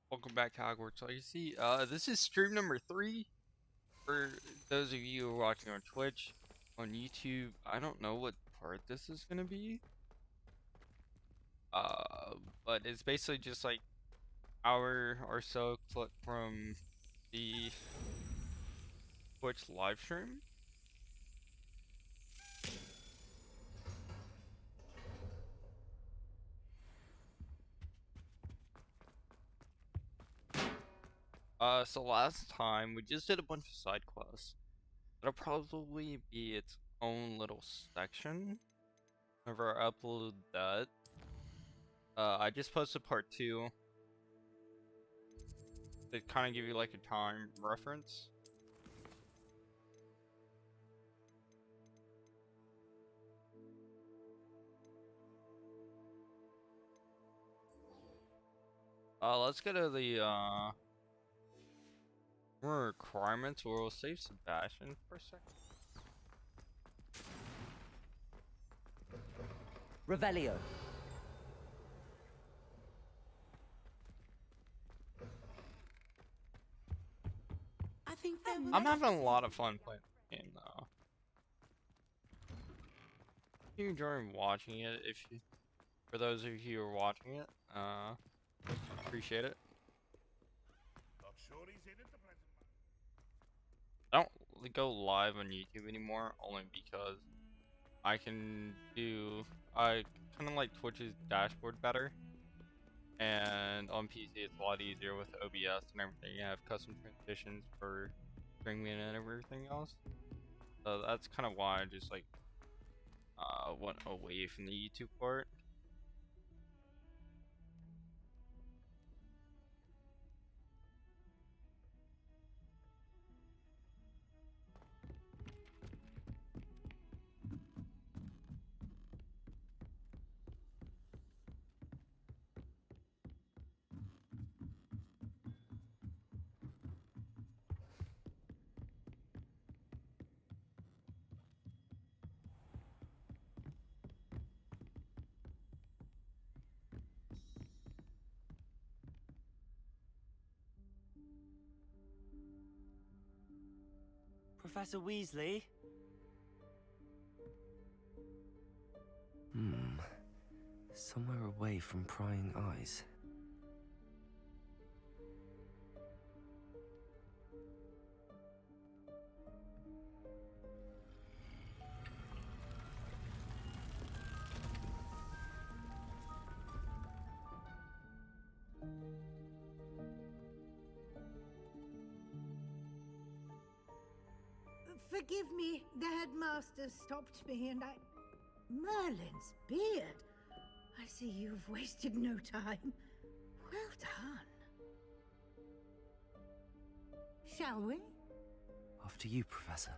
Welcome back to Hogwarts Legacy. This is stream number 3 for those of you who are watching on Twitch, on YouTube. I don't know what part this is gonna be. But it's basically just like hour or so clip from the Twitch live stream. So last time we just did a bunch of side quests. It'll probably be its own little section whenever I upload that. I just posted part 2 to kind of give you like a time reference. Let's go to the requirements. We'll save Sebastian for a second. Revelio. I think that I'm having a lot of fun playing the game though. If you enjoy watching it, for those of you who are watching it, appreciate it. I don't really go live on YouTube anymore, only because I kind of like Twitch's dashboard better, and on PC it's a lot easier with OBS and everything. You have custom transitions for streaming and everything else. So that's kind of why I just like went away from the YouTube part. Professor Weasley? Somewhere away from prying eyes. Forgive me, the headmaster stopped me and Merlin's beard. I see you've wasted no time. Well done. Shall we? After you, Professor.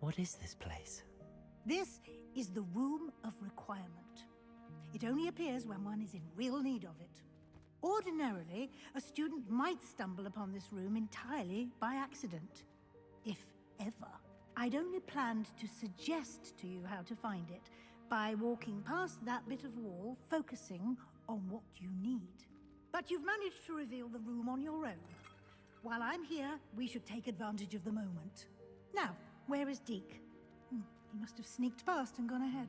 What is this place? This is the Room of Requirement. It only appears when one is in real need of it. Ordinarily, a student might stumble upon this room entirely by accident. If ever. I'd only planned to suggest to you how to find it by walking past that bit of wall, focusing on what you need. But you've managed to reveal the room on your own. While I'm here, we should take advantage of the moment. Now, where is Deke? He must have sneaked past and gone ahead.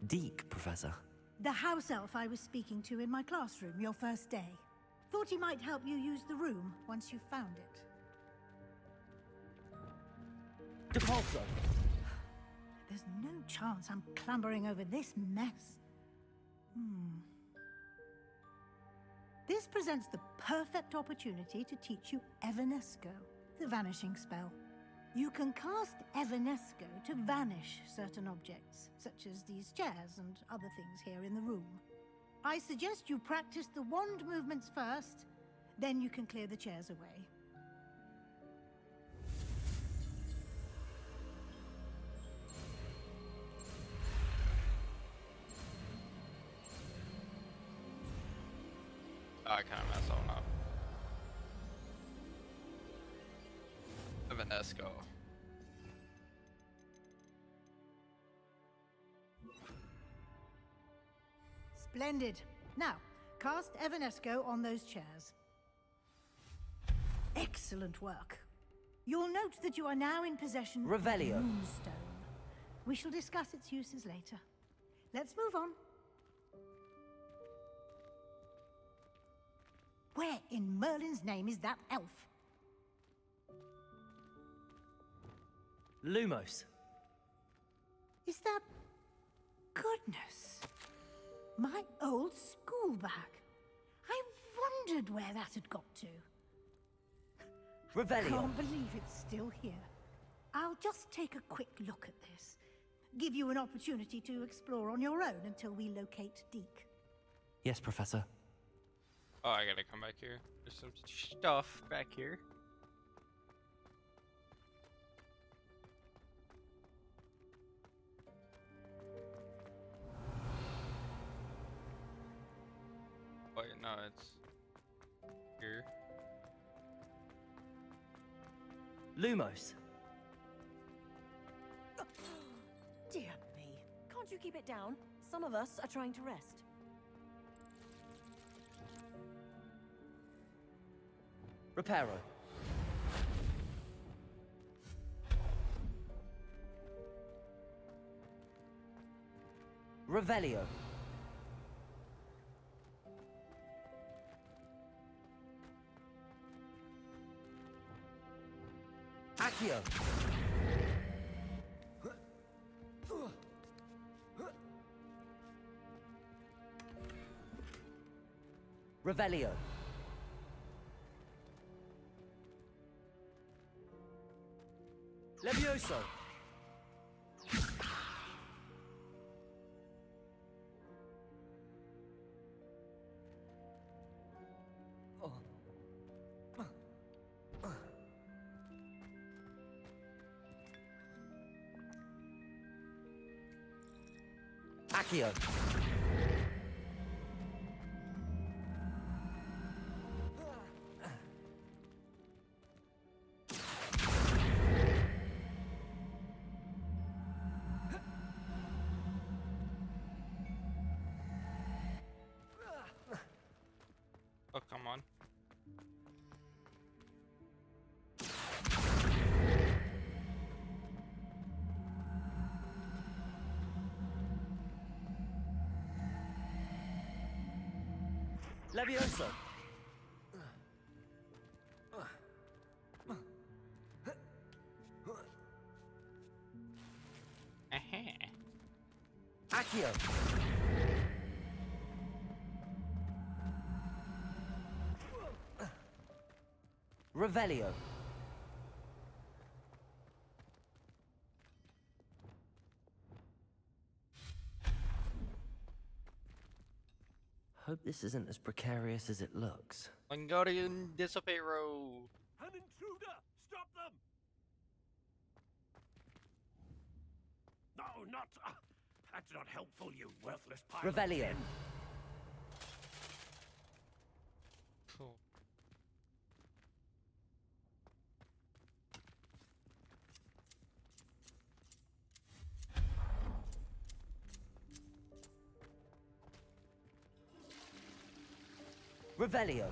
Deke, Professor. The house elf I was speaking to in my classroom your first day. Thought he might help you use the room once you've found it. Depulso! There's no chance I'm clambering over this mess. This presents the perfect opportunity to teach you Evanesco, the vanishing spell. You can cast Evanesco to vanish certain objects, such as these chairs and other things here in the room. I suggest you practice the wand movements first, then you can clear the chairs away. I kind of messed that one up. Evanesco. Splendid. Now, cast Evanesco on those chairs. Excellent work. You'll note that you are now in possession Revelio. of Moonstone. We shall discuss its uses later. Let's move on. Where in Merlin's name is that elf? Lumos. Is that... Goodness. My old school bag. I wondered where that had got to. Revelio. Can't believe it's still here. I'll just take a quick look at this. Give you an opportunity to explore on your own until we locate Deke. Yes, Professor. Oh, I gotta come back here. There's some stuff back here. Wait, no, it's here. Lumos. Dear me. Can't you keep it down? Some of us are trying to rest. Reparo. Revelio. Accio. Revelio. Levioso. Accio. Oh, come on. Levioso. Accio. Revelio. Hope this isn't as precarious as it looks. Wingardium Dissipero. An intruder! Stop them! No, not... that's not helpful, you worthless pile of Revelio. tin. Cool. Revelio.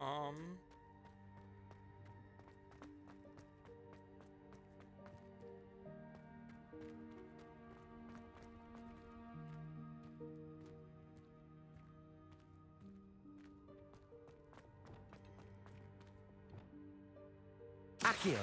Um. Accio.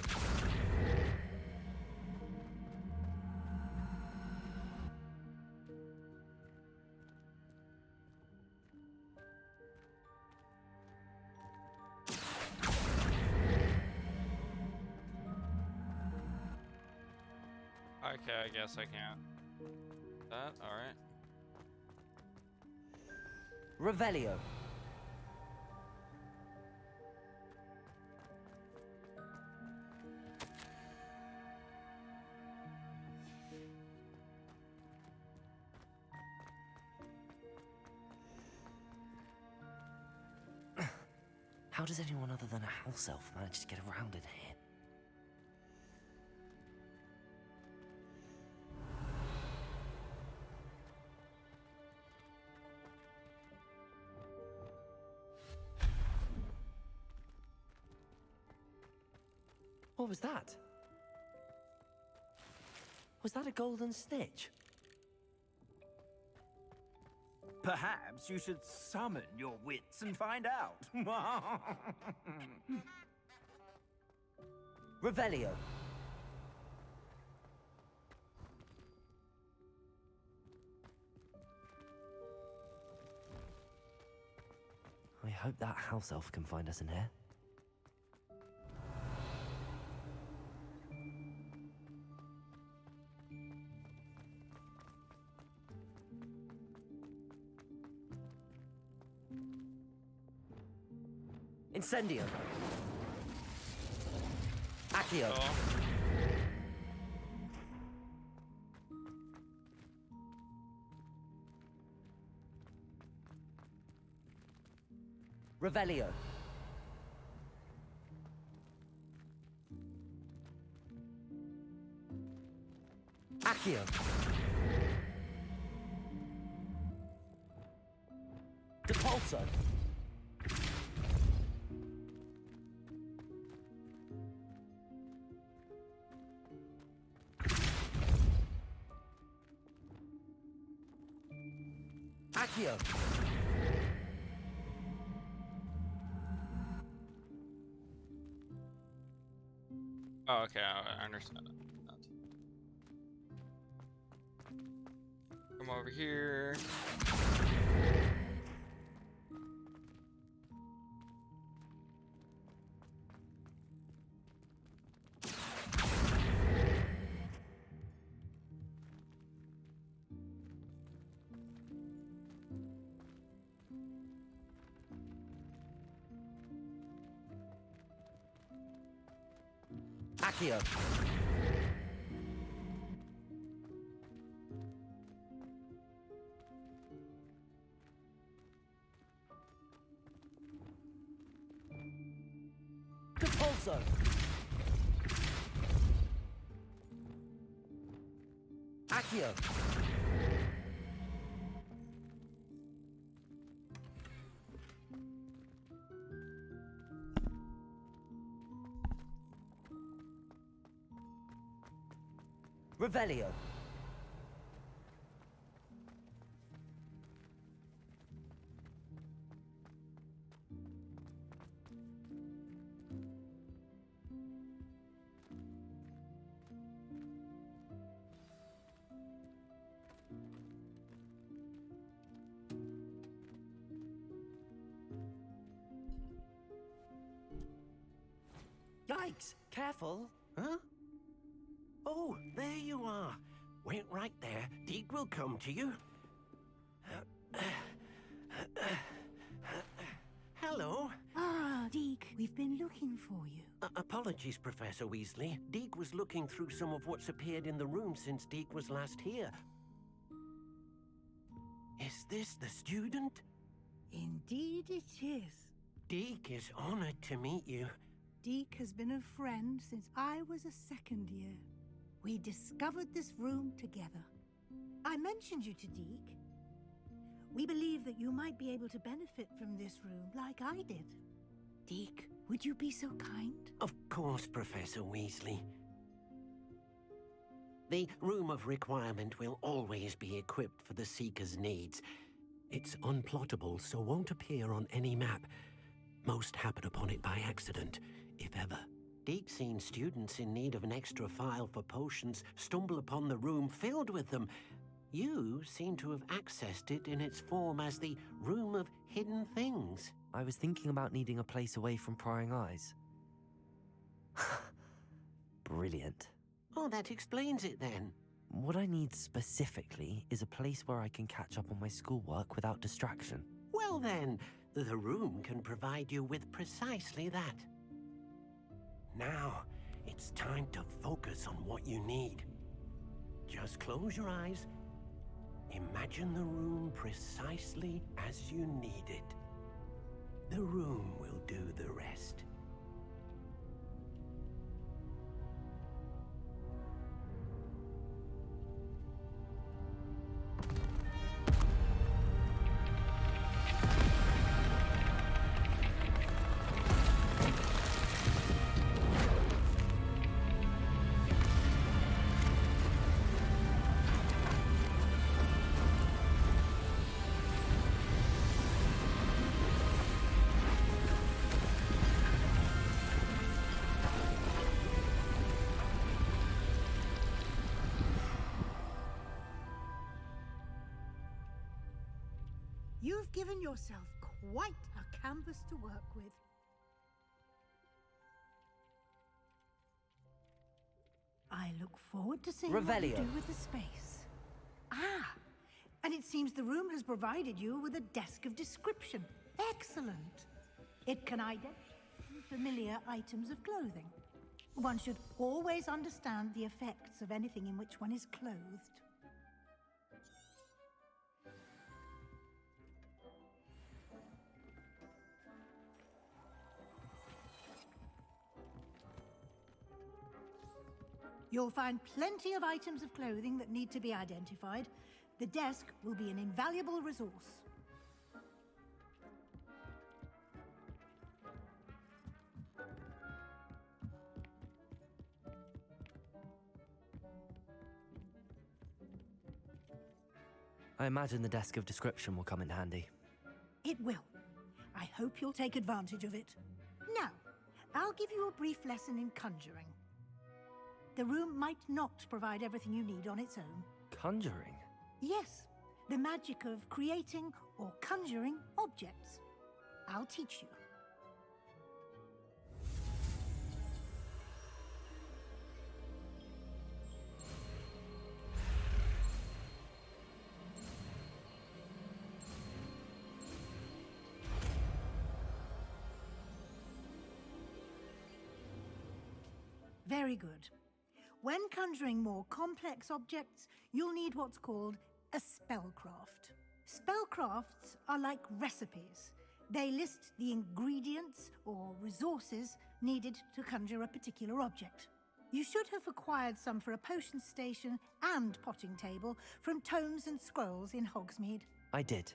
Okay, I guess I can't. That, alright. Revelio. How does anyone other than a house elf manage to get around in here? What was that? Was that a golden snitch? Perhaps you should summon your wits and find out. Revelio. I hope that house elf can find us in here. Incendio. Accio. Oh. Revelio. Accio. Depulso. Accio. Oh, okay, I understand that. Come over here. Accio. Depulso. Accio. Revelio. Yikes! Careful! Huh? Oh, there you are. Wait right there. Deke will come to you. Hello. Ah, Deke, we've been looking for you. Apologies, Professor Weasley. Deke was looking through some of what's appeared in the room since Deke was last here. Is this the student? Indeed it is. Deke is honored to meet you. Deke has been a friend since I was a second year. We discovered this room together. I mentioned you to Deke. We believe that you might be able to benefit from this room like I did. Deke, would you be so kind? Of course, Professor Weasley. The Room of Requirement will always be equipped for the Seeker's needs. It's unplottable, so won't appear on any map. Most happen upon it by accident, if ever. Deke's seen students in need of an extra file for potions stumble upon the room filled with them. You seem to have accessed it in its form as the Room of Hidden Things. I was thinking about needing a place away from prying eyes. Brilliant. Oh, that explains it then. What I need specifically is a place where I can catch up on my schoolwork without distraction. Well then, the room can provide you with precisely that. Now, it's time to focus on what you need. Just close your eyes. Imagine the room precisely as you need it. The room will do the rest. You've given yourself quite a canvas to work with. I look forward to seeing what you Revelio. do with the space. Ah, and it seems the room has provided you with a desk of description. Excellent. It can identify familiar items of clothing. One should always understand the effects of anything in which one is clothed. You'll find plenty of items of clothing that need to be identified. The desk will be an invaluable resource. I imagine the desk of description will come in handy. It will. I hope you'll take advantage of it. Now, I'll give you a brief lesson in conjuring. The room might not provide everything you need on its own. Conjuring? Yes, the magic of creating or conjuring objects. I'll teach you. Very good. When conjuring more complex objects, you'll need what's called a spellcraft. Spellcrafts are like recipes. They list the ingredients or resources needed to conjure a particular object. You should have acquired some for a potion station and potting table from tomes and scrolls in Hogsmeade. I did.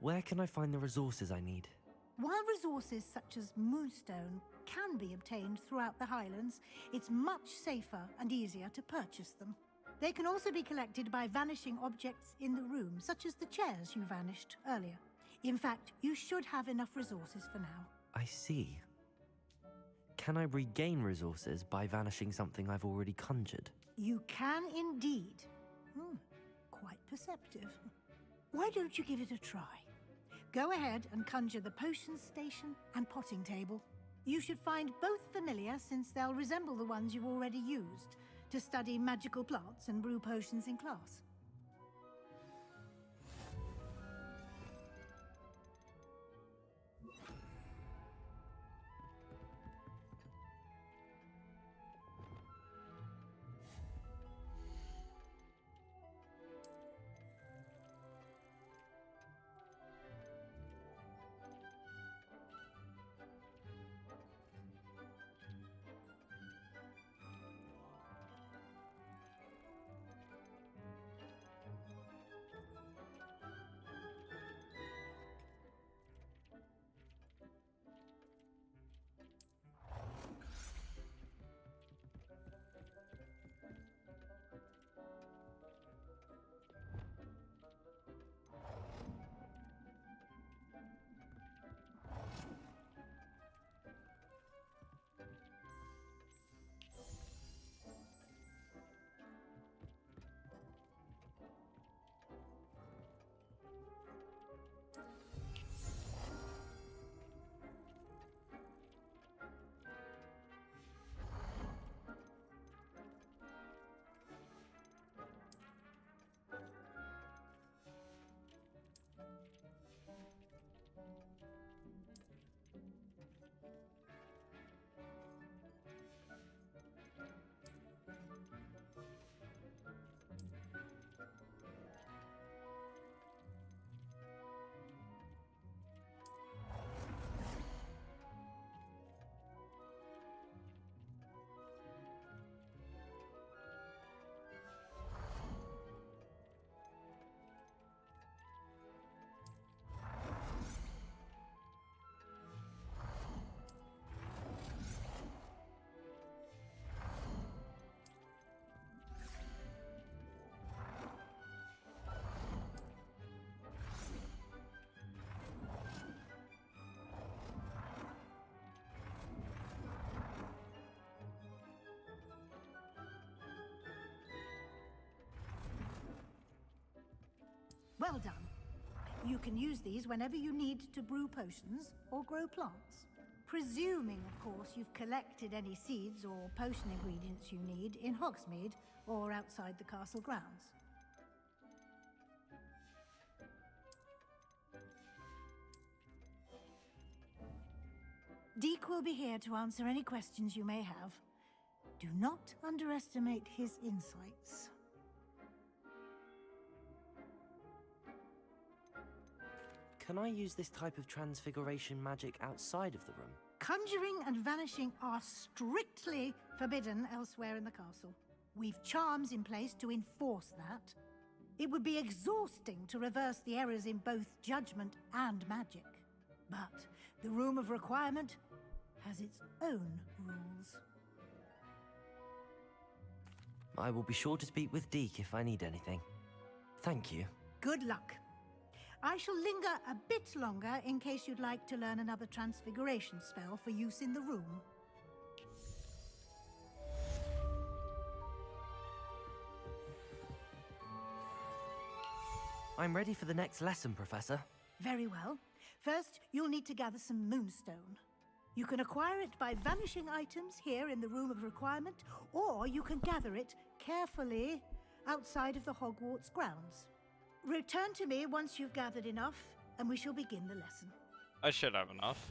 Where can I find the resources I need? While resources such as moonstone can be obtained throughout the Highlands, it's much safer and easier to purchase them. They can also be collected by vanishing objects in the room, such as the chairs you vanished earlier. In fact, you should have enough resources for now. I see. Can I regain resources by vanishing something I've already conjured? You can indeed. Quite perceptive. Why don't you give it a try? Go ahead and conjure the potion station and potting table. You should find both familiar, since they'll resemble the ones you've already used to study magical plants and brew potions in class. Well done. You can use these whenever you need to brew potions or grow plants. Presuming, of course, you've collected any seeds or potion ingredients you need in Hogsmeade or outside the castle grounds. Deke will be here to answer any questions you may have. Do not underestimate his insights. Can I use this type of transfiguration magic outside of the room? Conjuring and vanishing are strictly forbidden elsewhere in the castle. We've charms in place to enforce that. It would be exhausting to reverse the errors in both judgment and magic. But the Room of Requirement has its own rules. I will be sure to speak with Deke if I need anything. Thank you. Good luck. I shall linger a bit longer in case you'd like to learn another transfiguration spell for use in the room. I'm ready for the next lesson, Professor. Very well. First, you'll need to gather some moonstone. You can acquire it by vanishing items here in the Room of Requirement, or you can gather it carefully outside of the Hogwarts grounds. Return to me once you've gathered enough, and we shall begin the lesson. I should have enough.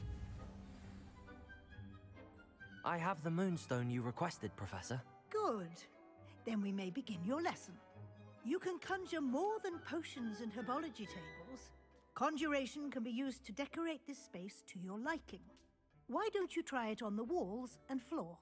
I have the moonstone you requested, Professor. Good. Then we may begin your lesson. You can conjure more than potions and herbology tables. Conjuration can be used to decorate this space to your liking. Why don't you try it on the walls and floor?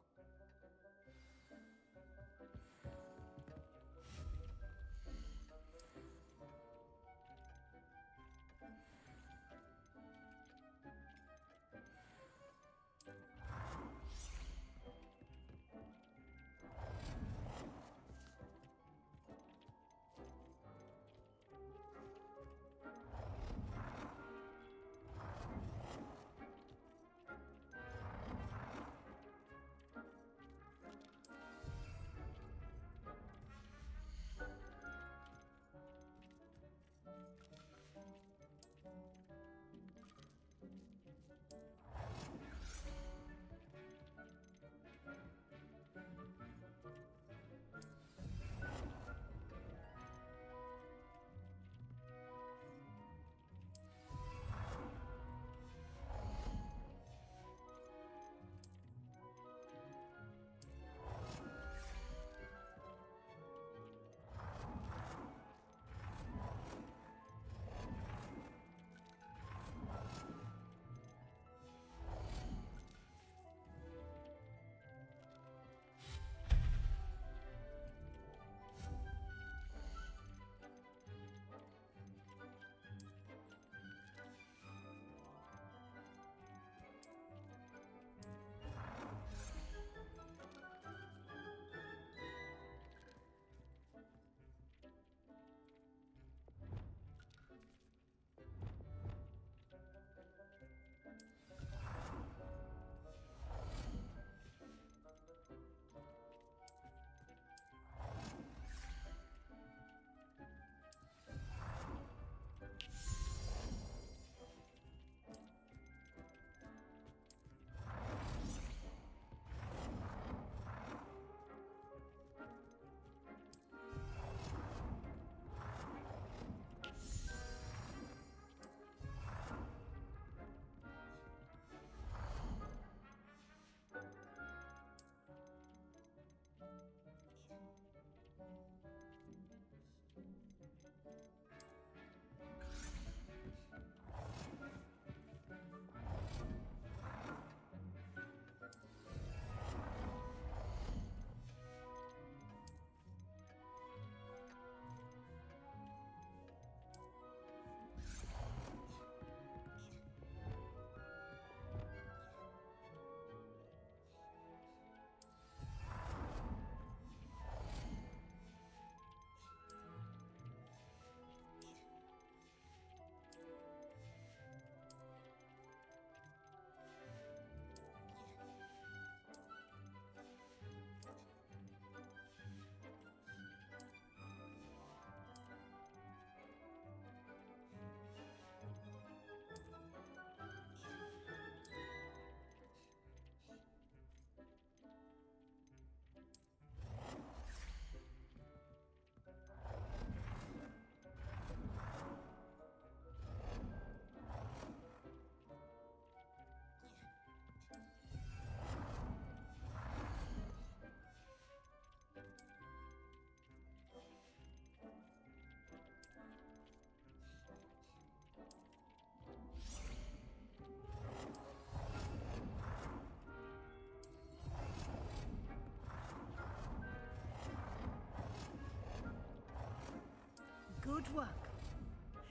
Good work.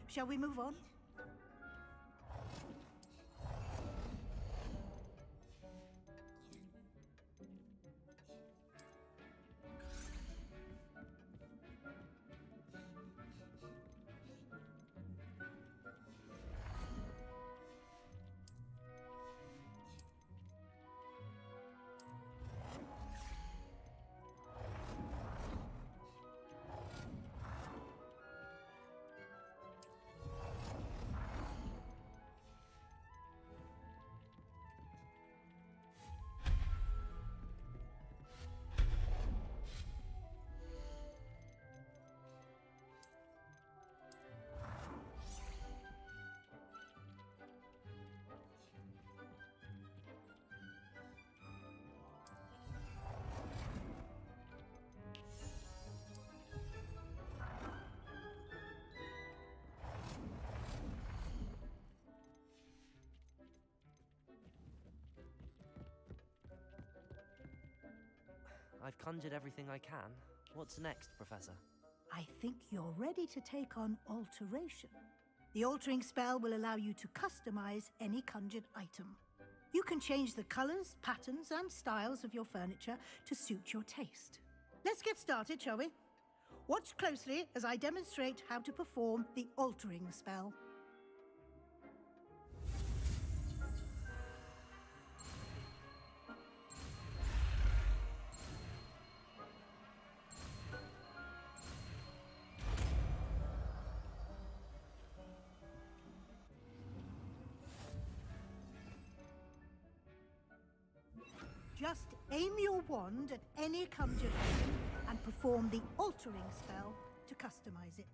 Shall we move on? I've conjured everything I can. What's next, Professor? I think you're ready to take on alteration. The altering spell will allow you to customize any conjured item. You can change the colors, patterns, and styles of your furniture to suit your taste. Let's get started, shall we? Watch closely as I demonstrate how to perform the altering spell. Just aim your wand at any conjured item and perform the altering spell to customize it.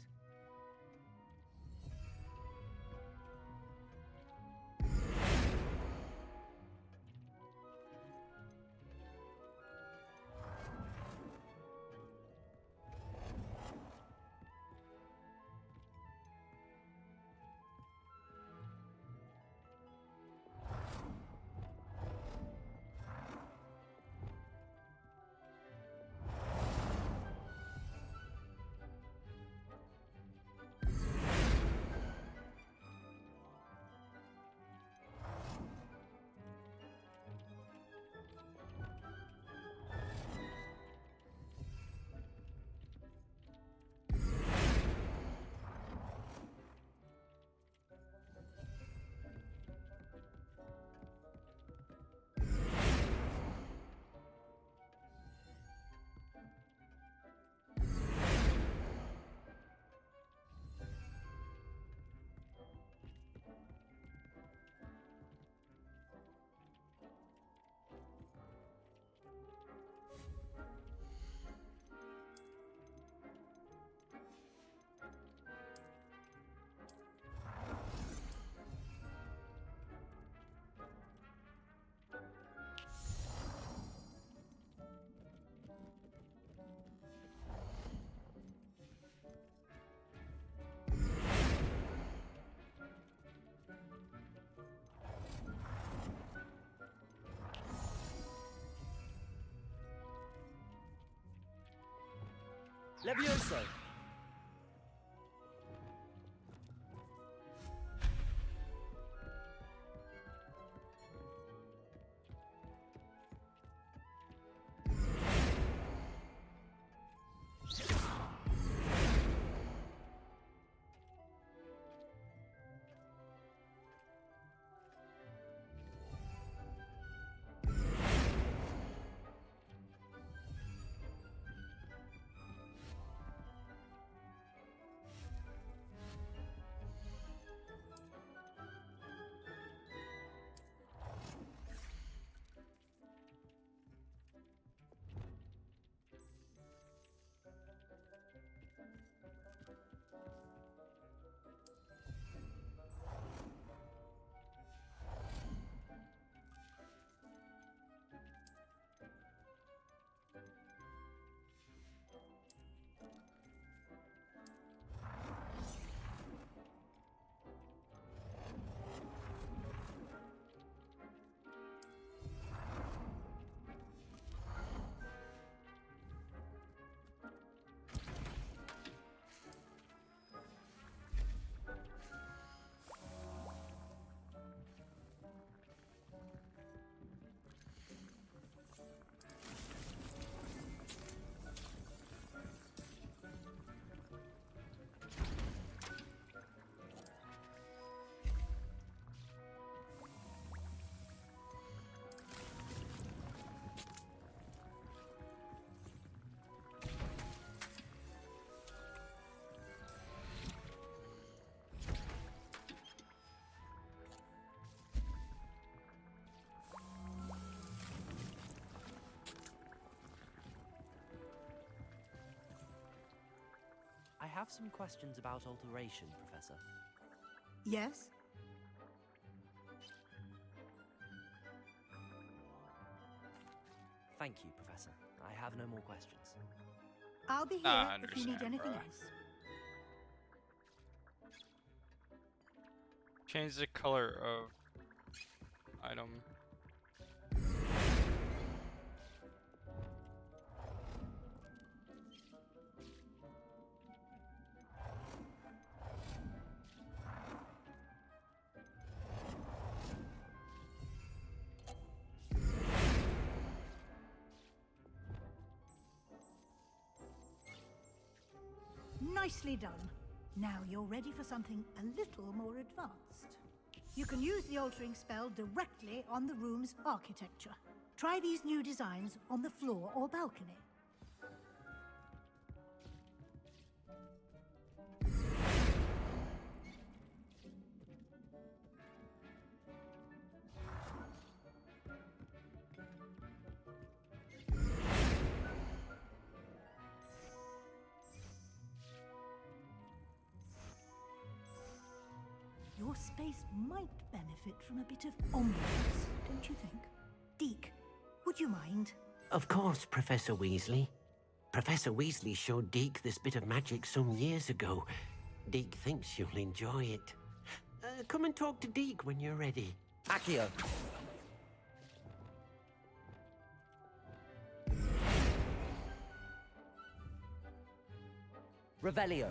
Levioso! have some questions about alteration, Professor. Yes? Thank you, Professor. I have no more questions. I'll be here I if you need understand, anything bruh. else. Change the color of item. Nicely done. Now you're ready for something a little more advanced. You can use the altering spell directly on the room's architecture. Try these new designs on the floor or balcony. Your space might benefit from a bit of ambiance, don't you think? Deke, would you mind? Of course, Professor Weasley. Professor Weasley showed Deke this bit of magic some years ago. Deke thinks you'll enjoy it. Come and talk to Deke when you're ready. Accio! Revelio!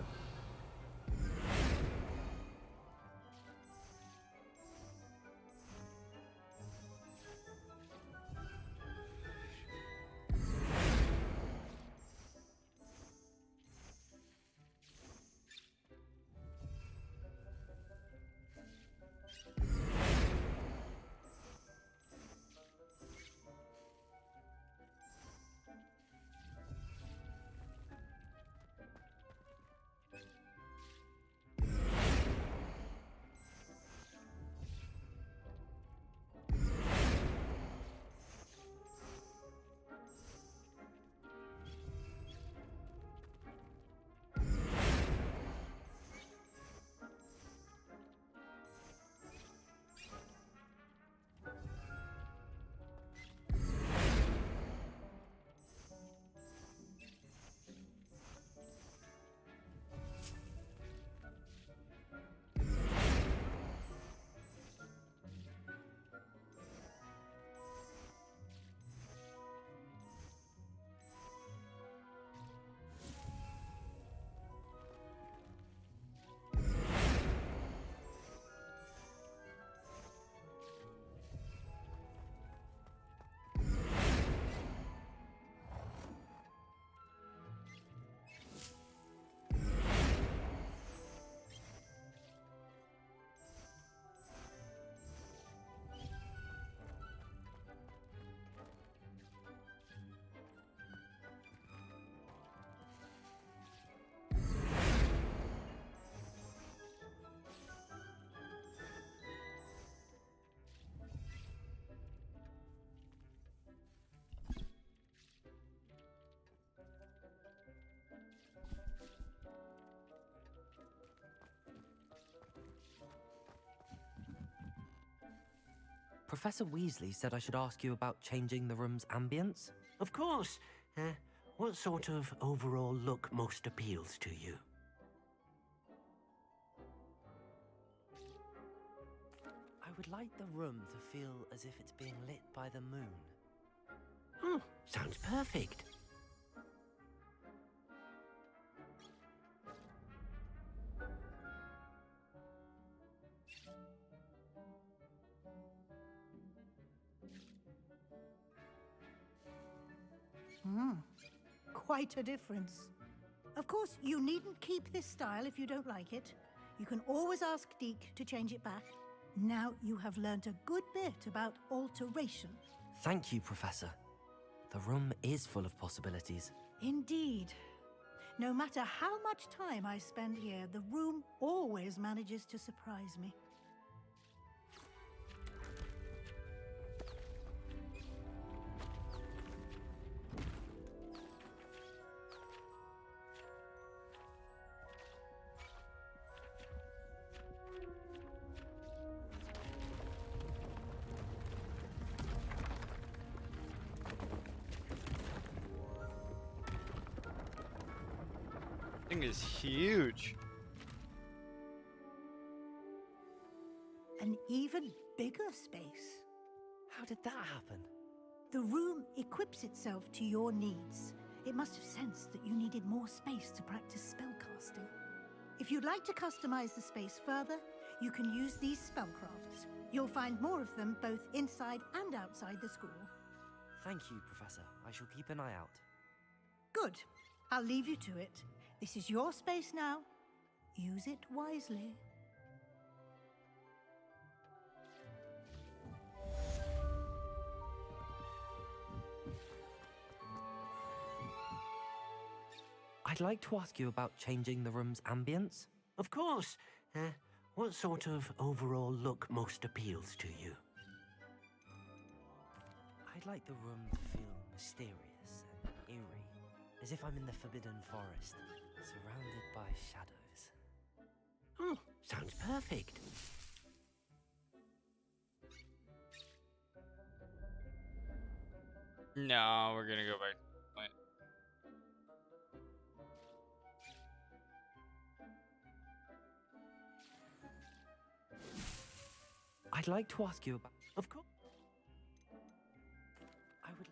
Professor Weasley said I should ask you about changing the room's ambience. Of course. What sort of overall look most appeals to you? I would like the room to feel as if it's being lit by the moon. Oh, sounds perfect. Quite a difference. Of course, you needn't keep this style if you don't like it. You can always ask Deke to change it back. Now you have learnt a good bit about alteration. Thank you, Professor. The room is full of possibilities. Indeed. No matter how much time I spend here, the room always manages to surprise me. Thing is huge. An even bigger space. How did that happen? The room equips itself to your needs. It must have sensed that you needed more space to practice spellcasting. If you'd like to customize the space further, you can use these spellcrafts. You'll find more of them both inside and outside the school. Thank you, Professor. I shall keep an eye out. Good. I'll leave you to it. This is your space now. Use it wisely. I'd like to ask you about changing the room's ambience. Of course. What sort of overall look most appeals to you? I'd like the room to feel mysterious and eerie, as if I'm in the Forbidden Forest, surrounded by shadows. Oh, sounds perfect. No, we're gonna go back. I'd like to ask you about... Of course. I would...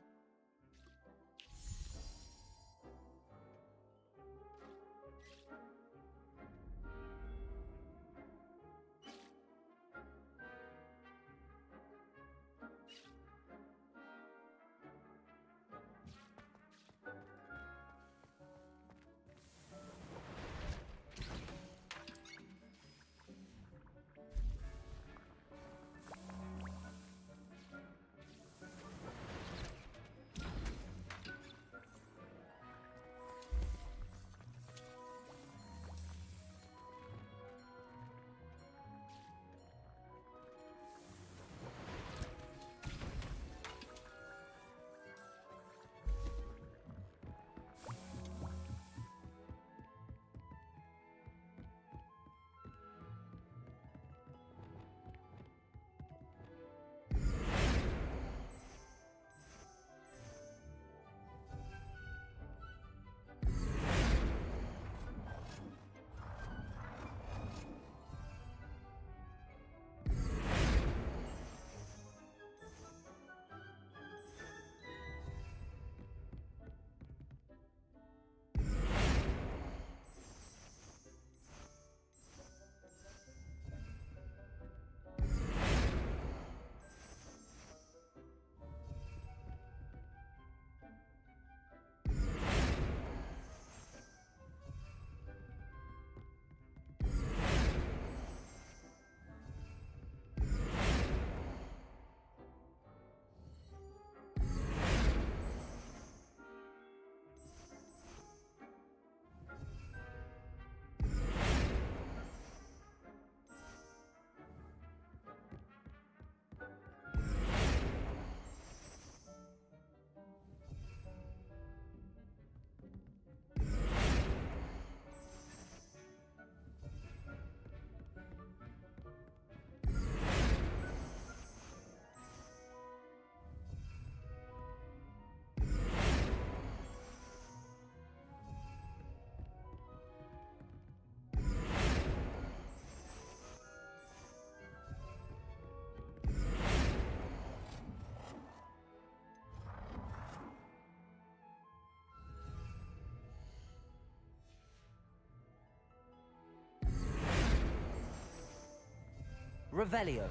Revelio.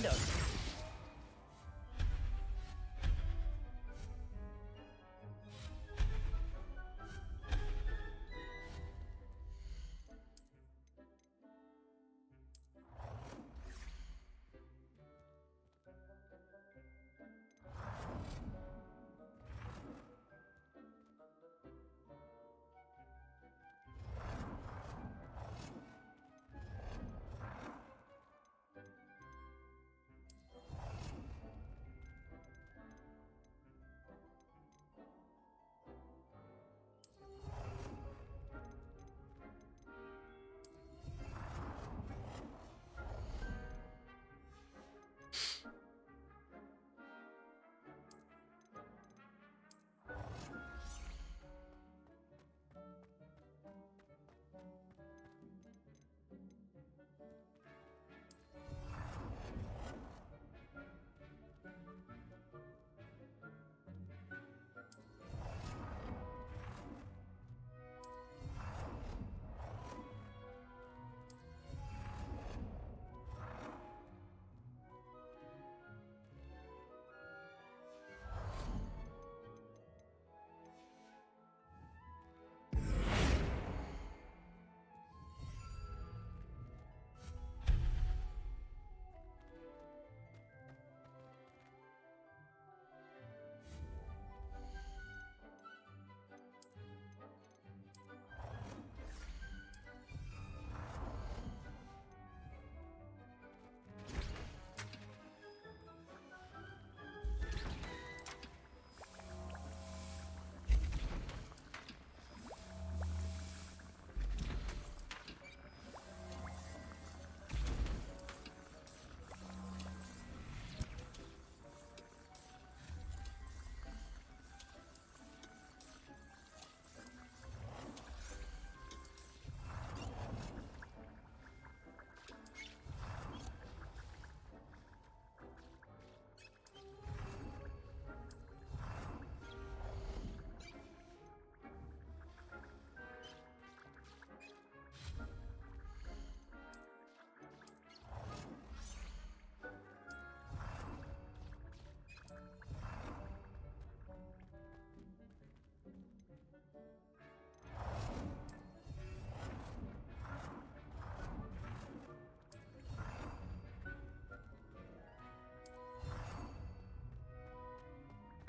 window.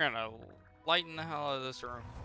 We're gonna lighten the hell out of this room.